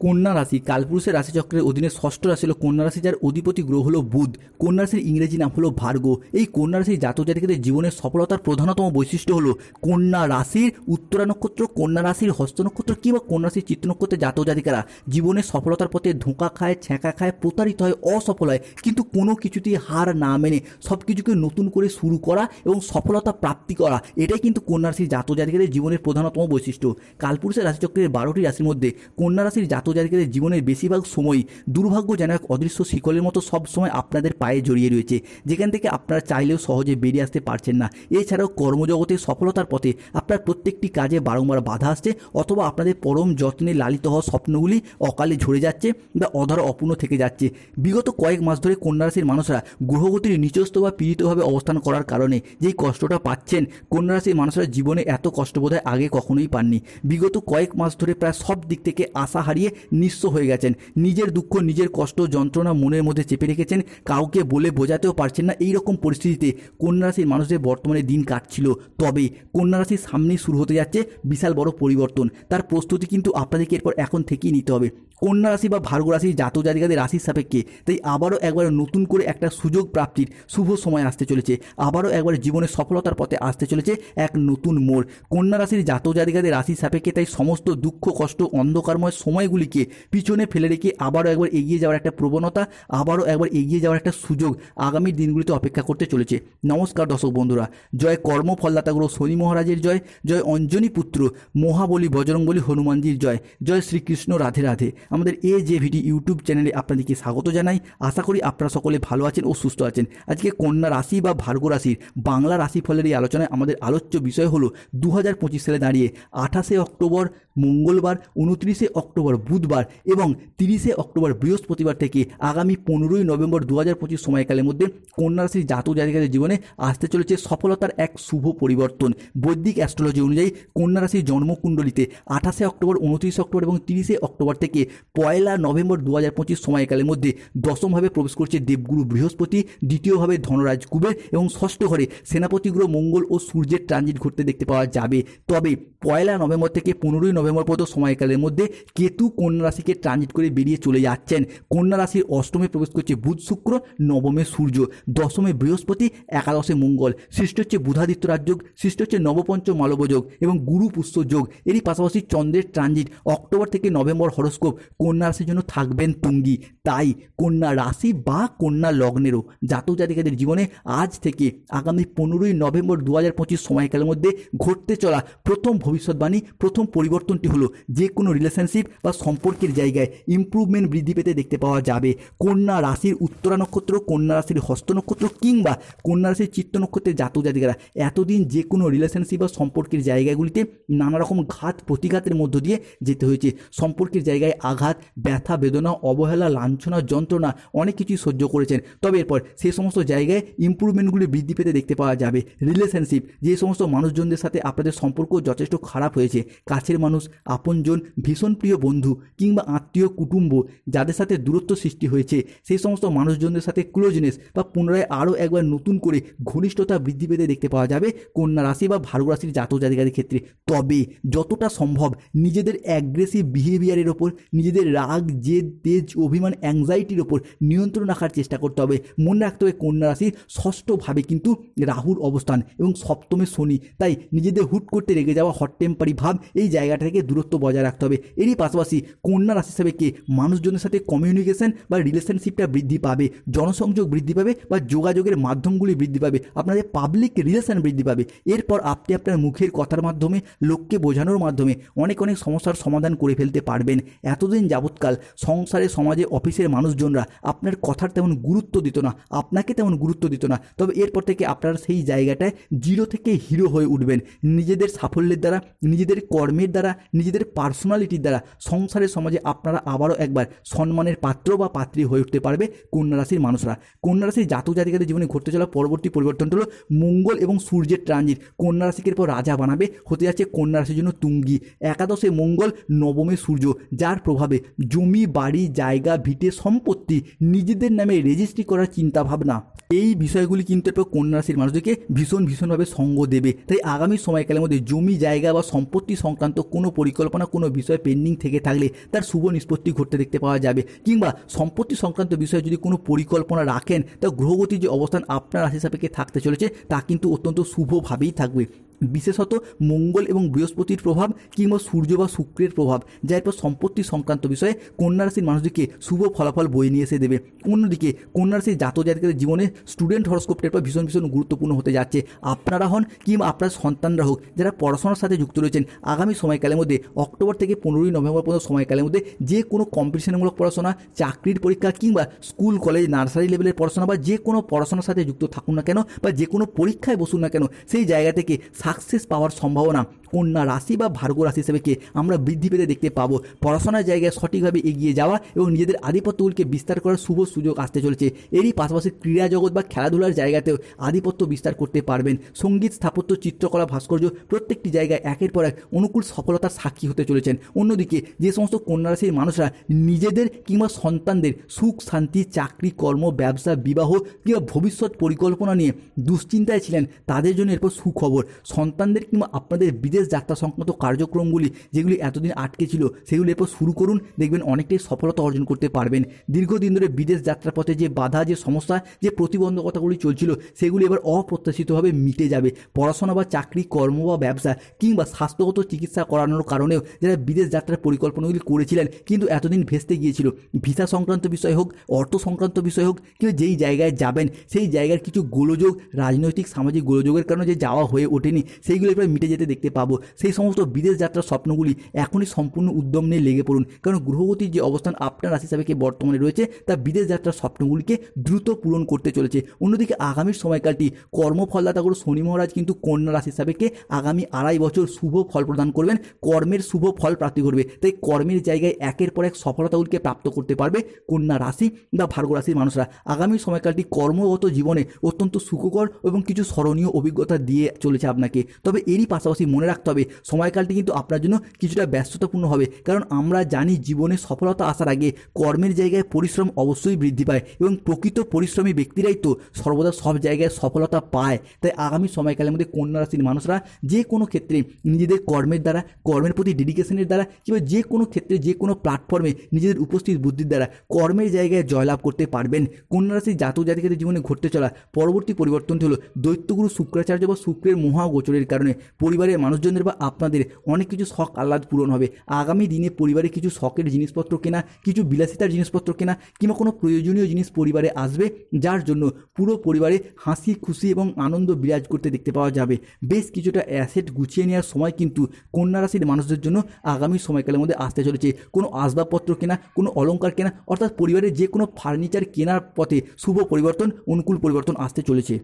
কন্যা রাশি কালপুরুষের রাশিচক্রের অধীনে ষষ্ঠ রাশি হলো কন্যা রাশি, যার অধিপতি গ্রহ হলো বুধ। কন্যা রাশির ইংরেজি নাম হলো ভার্গ। এই কন্যা রাশির জাতক জাতিকাদের জীবনের সফলতার প্রধানতম বৈশিষ্ট্য হলো কন্যা রাশির উত্তরা নক্ষত্র, কন্যা রাশির হস্ত নক্ষত্র কিংবা কন্যা রাশির চিত্ত নক্ষত্রের জাতক জাতিকারা জীবনের সফলতার পথে ধোঁকা খায়, ছ্যাঁকা খায়, প্রতারিত হয়, অসফল হয়, কিন্তু কোনো কিছুতেই হার না মেনে সব কিছুকে নতুন করে শুরু করা এবং সফলতা প্রাপ্তি করা, এটাই কিন্তু কন্যা রাশির জাতক জাতিকাদের জীবনের প্রধানতম বৈশিষ্ট্য। কালপুরুষের রাশিচক্রের 12টি রাশির মধ্যে কন্যা রাশির জাতক জাতিকাদের জীবনের বেশিরভাগ সময়ই দুর্ভাগ্য যেন এক অদৃশ্য শিকলের মতো সব সময় আপনাদের পায়ে জড়িয়ে রয়েছে, যেখান থেকে আপনারা চাইলেও সহজে বেরিয়ে আসতে পারছেন না। এছাড়াও কর্মজগতে সফলতার পথে আপনার প্রত্যেকটি কাজে বারংবার বাধা আসছে, অথবা আপনাদের পরম যত্নে লালিত হওয়া স্বপ্নগুলি অকালে ঝরে যাচ্ছে বা অধরা অপূর্ণ থেকে যাচ্ছে। বিগত কয়েক মাস ধরে কন্যা রাশির মানুষরা গ্রহগতির নিচস্থ বা পীড়িতভাবে অবস্থান করার কারণে যেই কষ্টটা পাচ্ছেন, কন্যা রাশির মানুষরা জীবনে এত কষ্ট বোধহয় আগে কখনোই পাননি। বিগত কয়েক মাস ধরে প্রায় সব দিক থেকে আশা হারিয়ে নিঃস্ব হয়ে গেছেন। নিজের দুঃখ, নিজের কষ্ট, যন্ত্রণা মনের মধ্যে চেপে রেখেছেন, কাউকে বলে বোঝাতেও পারছেন না। এই রকম পরিস্থিতিতে কন্যা রাশির মানুষদের বর্তমানে দিন কাটছিল। তবে কন্যা রাশির সামনেই শুরু হতে যাচ্ছে বিশাল বড় পরিবর্তন। তার প্রস্তুতি কিন্তু আপনাদেরকে এরপর এখন থেকেই নিতে হবে। কন্যা রাশি বা ভার্গ রাশির জাতক জাতিকাদের রাশির সাপেক্ষে তাই আবারও একবার নতুন করে একটা সুযোগ প্রাপ্তির শুভ সময় আসতে চলেছে। আবারও একবার জীবনের সফলতার পথে আসতে চলেছে এক নতুন মোড়। কন্যা রাশির জাতক জাতিকাদের রাশির সাপেক্ষে তাই সমস্ত দুঃখ, কষ্ট, অন্ধকারময় সময়গুলিকে পিছনে ফেলে রেখে আবারও একবার এগিয়ে যাওয়ার একটা প্রবণতা, আবারও একবার এগিয়ে যাওয়ার একটা সুযোগ আগামী দিনগুলিতে অপেক্ষা করতে চলেছে। নমস্কার দর্শক বন্ধুরা, জয় কর্মফলদাতা গ্রহ শনি মহারাজের জয়, জয় অঞ্জনী পুত্র মহাবলী বজরংবলী হনুমানজির জয়, জয় শ্রীকৃষ্ণ, রাধে রাধে। আমাদের AJVD ইউটিউব চ্যানেলে আপনাদেরকে স্বাগত জানাই। আশা করি আপনারা সকলে ভালো আছেন ও সুস্থ আছেন। আজকে কন্যা রাশি বা ভার্গ রাশির বাংলা রাশিফলের এই আলোচনায় আমাদের আলোচ্য বিষয় হলো 2025 সালে দাঁড়িয়ে 28শে অক্টোবর মঙ্গলবার, 29শে অক্টোবর বুধবার এবং 30শে অক্টোবর বৃহস্পতিবার থেকে আগামী 15ই নভেম্বর 2025 সময়কালের মধ্যে কন্যা রাশির জাতক জাতিকাদের জীবনে আসতে চলেছে সফলতার এক শুভ পরিবর্তন। বৈদিক অ্যাস্ট্রোলজি অনুযায়ী কন্যা রাশির জন্মকুণ্ডলিতে 28শে অক্টোবর, 29শে অক্টোবর এবং 30শে অক্টোবর থেকে 1 নভেম্বর 2025 সময়কালের মধ্যে দশমভাবে প্রবেশ করছে দেবগুরু বৃহস্পতি, দ্বিতীয়ভাবে ধনরাজ কুবের এবং ষষ্ঠ ঘরে সেনাপতি গ্রহ মঙ্গল ও সূর্যের ট্রানজিট ঘটতে দেখতে পাওয়া যাবে। তবে 1 নভেম্বর থেকে 15ই নভেম্বর পর্যন্ত সময়কালের মধ্যে কেতু কন্যা রাশিকে ট্রানজিট করে বেরিয়ে চলে যাচ্ছেন। কন্যা রাশির অষ্টমে প্রবেশ করছে বুধ শুক্র, নবমে সূর্য, দশমে বৃহস্পতি, একাদশে মঙ্গল। সৃষ্টি হচ্ছে বুধাদিত্য রাজযোগ, সৃষ্টি হচ্ছে নবপঞ্চ মালব যোগ এবং গুরু পুষ্য যোগ। এরই পাশাপাশি চন্দ্রের ট্রানজিট অক্টোবর থেকে নভেম্বর হরস্কোপ কন্যা রাশির জন্য থাকবেন তুঙ্গি। তাই কন্যা রাশি বা কন্যা লগ্নেরও জাতক জাতিকাদের জীবনে আজ থেকে আগামী 15ই নভেম্বর 2025 সময়কালের মধ্যে ঘটতে চলা প্রথম ভবিষ্যৎবাণী, প্রথম পরিবর্তনটি হলো যে কোনো রিলেশনশিপ বা সম্পর্কের জায়গায় ইমপ্রুভমেন্ট বৃদ্ধি পেতে দেখতে পাওয়া যাবে। কন্যা রাশির উত্তরা নক্ষত্র, কন্যা রাশির হস্ত নক্ষত্র কিংবা কন্যা রাশির চিত্ত নক্ষত্রের জাতক জাতিকারা এতদিন যে কোনো রিলেশনশিপ বা সম্পর্কের জায়গাগুলিতে নানা রকম ঘাত প্রতিঘাতের মধ্য দিয়ে যেতে হয়েছে। সম্পর্কের জায়গায় আঘাত, ব্যথা, বেদনা, অবহেলা, লাঞ্ছনা, যন্ত্রণা অনেক কিছুই সহ্য করেছেন। তবে এরপর সেই সমস্ত জায়গায় ইমপ্রুভমেন্টগুলি বৃদ্ধি পেতে দেখতে পাওয়া যাবে। রিলেশনশিপ, যে সমস্ত মানুষজনদের সাথে আপনাদের সম্পর্ক যথেষ্ট খারাপ হয়েছে, কাছের মানুষ, আপনজন, ভীষণ প্রিয় বন্ধু কিংবা আত্মীয় কুটুম্ব যাদের সাথে দূরত্ব সৃষ্টি হয়েছে, সেই সমস্ত মানুষজনদের সাথে ক্লোজনেস বা পুনরায় আরও একবার নতুন করে ঘনিষ্ঠতা বৃদ্ধি পেতে দেখতে পাওয়া যাবে কন্যা রাশি বা ভার্গ রাশির জাতক জাতিকাদের ক্ষেত্রে। তবে যতটা সম্ভব নিজেদের অ্যাগ্রেসিভ বিহেভিয়ারের ওপর, নিজেদের রাগ, জেদ, তেজ, অভিমান, অ্যাংজাইটির ওপর নিয়ন্ত্রণ রাখার চেষ্টা করতে হবে। মনে রাখতে হবে কন্যা রাশির ষষ্ঠভাবে কিন্তু রাহুর অবস্থান এবং সপ্তমে শনি। তাই নিজেদের হুট করতে রেগে যাওয়া, হট টেম্পারি ভাব, এই জায়গাটা থেকে দূরত্ব বজায় রাখতে হবে। এরই পাশাপাশি কন্যা রাশি হিসাবে কে মানুষজনের সাথে কমিউনিকেশন বা রিলেশনশিপটা বৃদ্ধি পাবে, জনসংযোগ বৃদ্ধি পাবে বা যোগাযোগের মাধ্যমগুলি বৃদ্ধি পাবে, আপনাদের পাবলিক রিলেশন বৃদ্ধি পাবে। এরপর আপনি আপনার মুখের কথার মাধ্যমে, লোককে বোঝানোর মাধ্যমে অনেক সমস্যার সমাধান করে ফেলতে পারবেন। এতদিন যাবৎকাল সংসারে, সমাজে, অফিসের মানুষজনরা আপনার কথার তেমন গুরুত্ব দিত না, আপনাকে তেমন গুরুত্ব দিত না। তবে এরপর থেকে আপনারা সেই জায়গাটায় জিরো থেকে হিরো হয়ে উঠবেন। নিজেদের সাফল্যের দ্বারা, নিজেদের কর্মের দ্বারা, নিজেদের পার্সোনালিটির দ্বারা সংসারে, সমাজে আপনারা আবারও একবার সম্মানের পাত্র বা পাত্রী হয়ে উঠতে পারবে কন্যা রাশির মানুষরা। কন্যা রাশির জাতক জাতিকাদের জীবনে ঘটতে চলা পরবর্তী পরিবর্তনটা হলো মঙ্গল এবং সূর্যের ট্রানজিট কন্যা রাশিকে এরপর রাজা বানাবে, হতে যাচ্ছে কন্যা রাশির জন্য তুঙ্গি। একাদশে মঙ্গল, নবমে সূর্য, যার প্রভাবে জমি, বাড়ি, জায়গা, ভিটে, সম্পত্তি নিজেদের নামে রেজিস্ট্রি করার চিন্তাভাবনা এই বিষয়গুলি কিন্তু এরপর কন্যা রাশির মানুষদেরকে ভীষণভাবে সঙ্গ দেবে। তাই আগামী সময়কালের মধ্যে জমি জায়গা বা সম্পত্তি সংক্রান্ত কোনো পরিকল্পনা, কোনো বিষয় পেন্ডিং থেকে থাকলে তার শুভ নিষ্পত্তি ঘটতে দেখতে পাওয়া যাবে, কিংবা সম্পত্তি সংক্রান্ত বিষয়ে যদি কোনো পরিকল্পনা রাখেন তা গ্রহগতির যে অবস্থান আপনার রাশি সাপেক্ষে থাকতে চলেছে তা কিন্তু অত্যন্ত শুভভাবেই থাকবে। বিশেষত মঙ্গল এবং বৃহস্পতির প্রভাব কিংবা সূর্য বা শুক্রের প্রভাব, যা এরপর সম্পত্তি সংক্রান্ত বিষয়ে কন্যা রাশির মানুষদেরকে শুভ ফলাফল বয়ে নিয়ে এসে দেবে। অন্যদিকে কন্যা রাশির জাতকের জীবনে স্টুডেন্ট হরস্কোপটা এরপর ভীষণ গুরুত্বপূর্ণ হতে যাচ্ছে। আপনারা হন কিংবা আপনার সন্তানরা হোক, যারা পড়াশোনার সাথে যুক্ত রয়েছেন, আগামী সময়কালের মধ্যে অক্টোবর থেকে 15ই নভেম্বর পর্যন্ত সময়কালের মধ্যে যে কোনো কম্পিটিশনমূলক পড়াশোনা, চাকরির পরীক্ষা কিংবা স্কুল কলেজ নার্সারি লেভেলের পড়াশোনা বা যে কোনো পড়াশোনার সাথে যুক্ত থাকুন না কেন বা যে কোনো পরীক্ষায় বসুন না কেন, সেই জায়গা থেকে সাকসেস পাওয়ার সম্ভাবনা কন্যা রাশি বা ভার্গ রাশি হিসেবে আমরা বৃদ্ধি পেতে দেখতে পাবো। পড়াশোনার জায়গায় সঠিকভাবে এগিয়ে যাওয়া এবং নিজেদের আধিপত্যগুলিকে বিস্তার করার শুভ সুযোগ আসতে চলেছে। এরই পাশাপাশি ক্রীড়া জগৎ বা খেলাধুলার জায়গাতেও আধিপত্য বিস্তার করতে পারবেন। সঙ্গীত, স্থাপত্য, চিত্রকলা, ভাস্কর্য প্রত্যেকটি জায়গায় একের পর এক অনুকূল সফলতার সাক্ষী হতে চলেছেন। অন্যদিকে যে সমস্ত কন্যা রাশির মানুষরা নিজেদের কিংবা সন্তানদের সুখ শান্তি, চাকরি, কর্ম, ব্যবসা, বিবাহ কিংবা ভবিষ্যৎ পরিকল্পনা নিয়ে দুশ্চিন্তায় ছিলেন, তাদের জন্য এরপর সুখবর। সন্তানদের কিংবা আপনাদের বিদেশ যাত্রা সংক্রান্ত কার্যক্রমগুলি যেগুলি এতদিন আটকে ছিল, সেগুলি এরপর শুরু করুন, দেখবেন অনেকটাই সফলতা অর্জন করতে পারবেন। দীর্ঘদিন ধরে বিদেশ যাত্রার পথে যে বাধা, যে সমস্যা, যে প্রতিবন্ধকতাগুলি চলছিল, সেগুলি এবার অপ্রত্যাশিতভাবে মিটে যাবে। পড়াশোনা বা চাকরি, কর্ম বা ব্যবসা কিংবা স্বাস্থ্যগত চিকিৎসা করানোর কারণেও যারা বিদেশ যাত্রার পরিকল্পনাগুলি করেছিলেন কিন্তু এতদিন ভেস্তে গিয়েছিল, ভিসা সংক্রান্ত বিষয় হোক, অর্থ সংক্রান্ত বিষয় হোক, কিংবা যেই জায়গায় যাবেন সেই জায়গার কিছু গোলযোগ, রাজনৈতিক সামাজিক গোলযোগের কারণে যে যাওয়া হয়ে ওঠেনি, সেইগুলো এবার মিটে যেতে দেখতে পাবো। সেই সমস্ত বিদেশ যাত্রার স্বপ্নগুলি এখনই সম্পূর্ণ উদ্যম নিয়ে লেগে পড়ুন, কারণ গ্রহগতির যে অবস্থান আপনার রাশি হিসাবে বর্তমানে রয়েছে তা বিদেশ যাত্রার স্বপ্নগুলিকে দ্রুত পূরণ করতে চলেছে। অন্যদিকে আগামী সময়কালটি কর্মফলদাতা গুরু শনি মহারাজ কিন্তু কন্যা রাশি হিসাবে আগামী 2.5 বছর শুভ ফল প্রদান করবেন, কর্মের শুভ ফল প্রাপ্তি করবে। তাই কর্মের জায়গায় একের পর এক সফলতাগুলিকে প্রাপ্ত করতে পারবে কন্যা রাশি বা ভার্গ রাশির মানুষরা। আগামী সময়কালটি কর্মগত জীবনে অত্যন্ত সুখকর এবং কিছু স্মরণীয় অভিজ্ঞতা দিয়ে চলেছে আপনাকে। তবে এরই পাশাপাশি মনে রাখতে হবে সময়কালটি কিন্তু আপনার জন্য কিছুটা ব্যস্ততাপূর্ণ হবে, কারণ আমরা জানি জীবনে সফলতা আসার আগে কর্মের জায়গায় পরিশ্রম অবশ্যই বৃদ্ধি পায় এবং প্রকৃত পরিশ্রমী ব্যক্তিরাই তো সর্বদা সব জায়গায় সফলতা পায়। তাই আগামী সময়কালের মধ্যে কন্যা রাশির মানুষরা যে কোনো ক্ষেত্রে নিজেদের কর্মের দ্বারা, কর্মের প্রতি ডেডিকেশনের দ্বারা কিংবা যে কোনো ক্ষেত্রে যে কোনো প্ল্যাটফর্মে নিজেদের উপস্থিত বুদ্ধির দ্বারা কর্মের জায়গায় জয়লাভ করতে পারবেন। কন্যা রাশির জাতকের জীবনে ঘটতে চলা পরবর্তী পরিবর্তনটি হলো দৈত্যগুরু শুক্রাচার্য বা শুক্রের মহাগোচরের কারণে পরিবারের মানুষজনদের বা আপনাদের অনেক কিছু শখ আহ্লাদ পূরণ হবে। আগামী দিনে পরিবারে কিছু শখের জিনিসপত্র কেনা, কিছু বিলাসিতার জিনিসপত্র কেনা কিংবা কোনো প্রয়োজনীয় জিনিস পরিবারে আসবে, যার জন্য পুরো পরিবারে হাসি খুশি এবং আনন্দ বিরাজ করতে দেখতে পাওয়া যাবে। বেশ কিছুটা অ্যাসেট গুছিয়ে নেওয়ার সময় কিন্তু কন্যা রাশির মানুষদের জন্য আগামী সময়কালের মধ্যে আসতে চলেছে। কোনো আসবাবপত্র কেনা, কোনো অলংকার কেনা, অর্থাৎ পরিবারের যে কোনো ফার্নিচার কেনার পথে শুভ পরিবর্তন, অনুকূল পরিবর্তন আসতে চলেছে।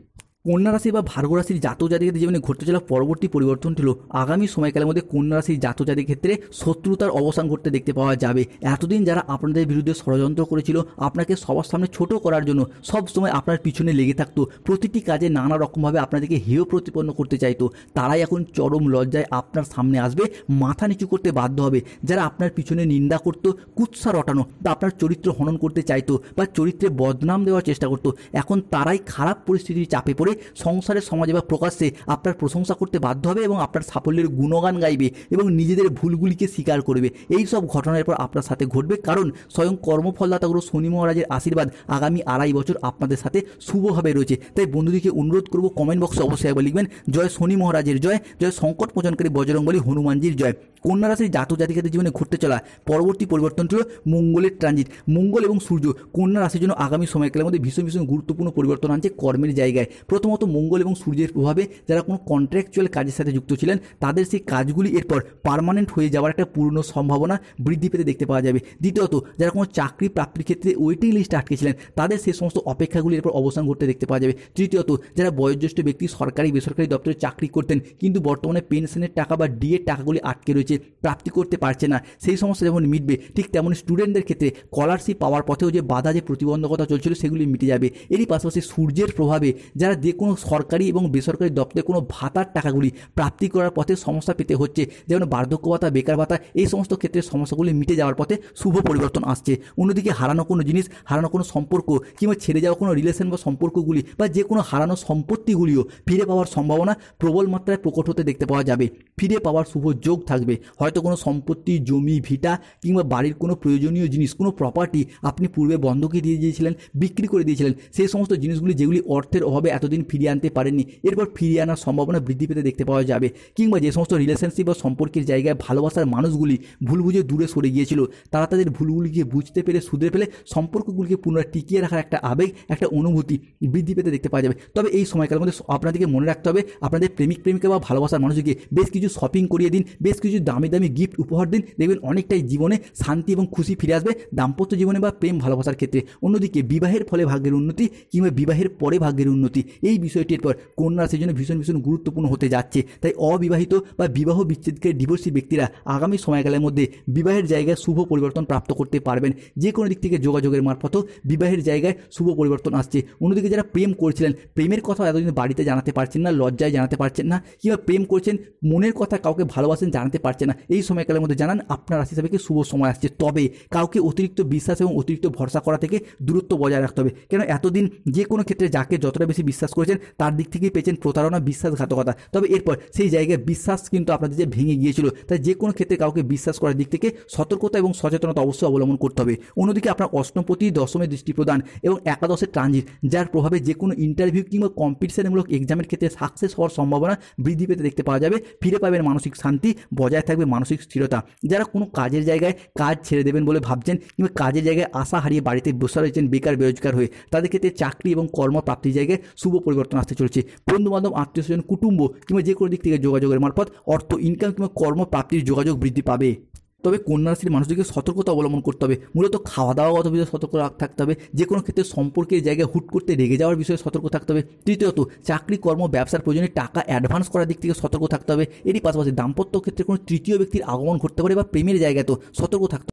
কন্যা রাশি বা ভার্গ রাশির জাতকের জীবনে ঘটতে চলা পরবর্তী পরিবর্তনটি হলো আগামী সময়কালের মধ্যে কন্যা রাশির জাতকের ক্ষেত্রে শত্রুতার অবসান ঘটতে দেখতে পাওয়া যাবে। এতদিন যারা আপনাদের বিরুদ্ধে ষড়যন্ত্র করেছিল, আপনাকে সবার সামনে ছোট করার জন্য সব সময় আপনার পিছনে লেগে থাকতো, প্রতিটি কাজে নানা রকমভাবে আপনাদেরকে হেয় প্রতিপন্ন করতে চাইতো, তারাই এখন চরম লজ্জায় আপনার সামনে আসবে, মাথা নিচু করতে বাধ্য হবে। যারা আপনার পিছনে নিন্দা করতো, কুৎসা রটানো বা আপনার চরিত্র হনন করতে চাইতো বা চরিত্রে বদনাম দেওয়ার চেষ্টা করতো, এখন তারাই খারাপ পরিস্থিতির চাপে পড়ে সংসারের সমাজে বা প্রকাশ্যে আপনার প্রশংসা করতে বাধ্য হবে এবং আপনার সাফল্যের গুণগান গাইবে এবং নিজেদের ভুলগুলিকে স্বীকার করবে। এই সব ঘটনার পর আপনার সাথে ঘটবে, কারণ স্বয়ং কর্মফলদাতা গুরু শনি মহারাজের আশীর্বাদ আগামী 2.5 বছর আপনাদের সাথে শুভভাবে রয়েছে। তাই বন্ধুদিকে অনুরোধ করব, কমেন্ট বক্সে অবশ্যই একবার লিখবেন জয় শনি মহারাজের জয়, জয় সংকট মোচনকারী বজরংবলী হনুমানজির জয়। কন্যা রাশির জাতকের জীবনে ঘটতে চলা পরবর্তী পরিবর্তনটি হল মঙ্গলের ট্রানজিট। মঙ্গল এবং সূর্য কন্যা রাশির জন্য আগামী সময়কালের মধ্যে ভীষণ গুরুত্বপূর্ণ পরিবর্তন আনছে কর্মের জায়গায়। প্রথমত মঙ্গল এবং সূর্যের প্রভাবে যারা কোনো কন্ট্রাকচুয়াল কাজের সাথে যুক্ত ছিলেন, তাদের সেই কাজগুলি এরপর পার্মানেন্ট হয়ে যাওয়ার একটা পূর্ণ সম্ভাবনা বৃদ্ধি পেতে দেখতে পাওয়া যাবে। দ্বিতীয়ত যারা কোনো চাকরি প্রাপ্তির ক্ষেত্রে ওয়েটিং লিস্টে আটকে ছিলেন, তাদের সেই সমস্ত অপেক্ষাগুলি এরপর অবসান ঘটতে দেখতে পাওয়া যাবে। তৃতীয়ত যারা বয়োজ্যেষ্ঠ ব্যক্তি সরকারি বেসরকারি দপ্তরে চাকরি করতেন কিন্তু বর্তমানে পেনশনের টাকা বা ডিএর টাকাগুলি আটকে রয়েছে, প্রাপ্তি করতে পারছে না, সেই সমস্যা যেমন মিটবে, ঠিক তেমন স্টুডেন্টদের ক্ষেত্রে স্কলারশিপ পাওয়ার পথেও যে বাধা, যে প্রতিবন্ধকতা চলছিল, সেগুলি মিটে যাবে। এরই পাশাপাশি সূর্যের প্রভাবে যারা যে কোনো সরকারি এবং বেসরকারি দপ্তরে কোনো ভাতার টাকাগুলি প্রাপ্তি করার পথে সমস্যা পেতে হচ্ছে, যেমন বার্ধক্য ভাতা, বেকার ভাতা, এই সমস্ত ক্ষেত্রে সমস্যাগুলি মিটে যাওয়ার পথে শুভ পরিবর্তন আসছে। অন্যদিকে হারানো কোনো জিনিস, হারানো কোনো সম্পর্ক কিংবা ছেড়ে যাওয়া কোনো রিলেশন বা সম্পর্কগুলি বা যে কোনো হারানো সম্পত্তিগুলিও ফিরে পাওয়ার সম্ভাবনা প্রবল মাত্রায় প্রকট হতে দেখতে পাওয়া যাবে। ফিরে পাওয়ার শুভ যোগ থাকবে। হয়তো কোনো সম্পত্তি, জমি, ভিটা কিংবা বাড়ির কোনো প্রয়োজনীয় জিনিস, কোনো প্রপার্টি আপনি পূর্বে বন্ধকি দিয়ে দিয়েছিলেন, বিক্রি করে দিয়েছিলেন, সেই সমস্ত জিনিসগুলি যেগুলি অর্থের অভাবে এতদিন ফিরিয়ে আনতে পারেননি, এরপর ফিরিয়ে আনার সম্ভাবনা বৃদ্ধি পেতে দেখতে পাওয়া যাবে। কিংবা যে সমস্ত রিলেশনশিপ বা সম্পর্কের জায়গায় ভালোবাসার মানুষগুলি ভুল বুঝে দূরে সরে গিয়েছিল, তারা তাদের ভুলগুলিকে বুঝতে পেরে শুধরে ফেলে সম্পর্কগুলিকে পুনরায় টিকিয়ে রাখার একটা আবেগ, একটা অনুভূতি বৃদ্ধি পেতে দেখতে পাওয়া যাবে। তবে এই সময়কালের মধ্যে আপনাদেরকে মনে রাখতে হবে, আপনাদের প্রেমিক প্রেমিকা বা ভালোবাসার মানুষকে বেশ কিছু শপিং করিয়ে দিন, বেশ কিছু দামি দামি গিফট উপহার দিন, দেখবেন অনেকটাই জীবনে শান্তি এবং খুশি ফিরে আসবে দাম্পত্য জীবনে বা প্রেম ভালোবাসার ক্ষেত্রে। অন্যদিকে বিবাহের ফলে ভাগ্যের উন্নতি কিংবা বিবাহের পরে ভাগ্যের উন্নতি, এই বিষয়টির পর কন্যা রাশির জন্য ভীষণ ভীষণ গুরুত্বপূর্ণ হতে যাচ্ছে। তাই অবিবাহিত বা বিবাহ বিচ্ছেদকে ডিভোর্সি ব্যক্তিরা আগামী সময়কালের মধ্যে বিবাহের জায়গায় শুভ পরিবর্তন প্রাপ্ত করতে পারবেন। যে কোনো দিক থেকে যোগাযোগের মারফতও বিবাহের জায়গায় শুভ পরিবর্তন আসছে। অন্যদিকে যারা প্রেম করছিলেন, প্রেমের কথা এতদিন বাড়িতে জানাতে পারছেন না, লজ্জায় জানাতে পারছেন না, কিংবা প্রেম করছেন মনের কথা কাউকে ভালোবাসেন জানাতে পারছেন না, এই সময়কালের মধ্যে জানান আপনার রাশি হিসাবে শুভ সময় আসছে। তবে কাউকে অতিরিক্ত বিশ্বাস এবং অতিরিক্ত ভরসা করা থেকে দূরত্ব বজায় রাখতে হবে। কেন এতদিন যে কোনো ক্ষেত্রে যাকে যতটা বেশি বিশ্বাস করেছেন তার দিক থেকেই পেয়েছেন প্রতারণা, বিশ্বাসঘাতকতা। তবে এরপর সেই জায়গায় বিশ্বাস কিন্তু আপনাদের যে ভেঙে গিয়েছিল, তাই যে কোনো ক্ষেত্রে কাউকে বিশ্বাস করার দিক থেকে সতর্কতা এবং সচেতনতা অবশ্যই অবলম্বন করতে হবে। অন্যদিকে আপনার অষ্টমপতি দশমে দৃষ্টি প্রদান এবং একাদশের ট্রানজিট, যার প্রভাবে যে কোনো ইন্টারভিউ কিংবা কম্পিটিশনমূলক এক্সামের ক্ষেত্রে সাকসেস হওয়ার সম্ভাবনা বৃদ্ধি পেতে দেখতে পাওয়া যাবে। ফিরে পাবেন মানসিক শান্তি, বজায় থাকবে মানসিক স্থিরতা। যারা কোনো কাজের জায়গায় কাজ ছেড়ে দেবেন বলে ভাবছেন কিংবা কাজের জায়গায় আশা হারিয়ে বাড়িতে বসে রয়েছেন বেকার বেরোজগার হয়ে, তাদের ক্ষেত্রে চাকরি এবং কর্মপ্রাপ্তির জায়গায় শুভ পরিবর্তন আসতে চলেছে। বন্ধুবান্ধব, আত্মীয়স্বজন, কুটুম্ব কিংবা যে কোনো দিক থেকে যোগাযোগের মারফত অর্থ ইনকাম কিংবা কর্মপ্রাপ্তির যোগাযোগ বৃদ্ধি পাবে। তবে কন্যা রাশির মানুষদেরকে সতর্কতা অবলম্বন করতে হবে। মূলত খাওয়া দাওয়াগত বিষয়ে সতর্ক থাকতে হবে। যে কোনো ক্ষেত্রে সম্পর্কের জায়গায় হুট করতে রেগে যাওয়ার বিষয়ে সতর্ক থাকতে হবে। তৃতীয়ত, চাকরি, কর্ম, ব্যবসার প্রয়োজনে টাকা অ্যাডভান্স করার দিক থেকে সতর্ক থাকতে হবে। এরই পাশাপাশি দাম্পত্য ক্ষেত্রে কোনো তৃতীয় ব্যক্তির আগমন ঘটতে পারে বা প্রেমের জায়গায় তো সতর্ক থাকতে হবে।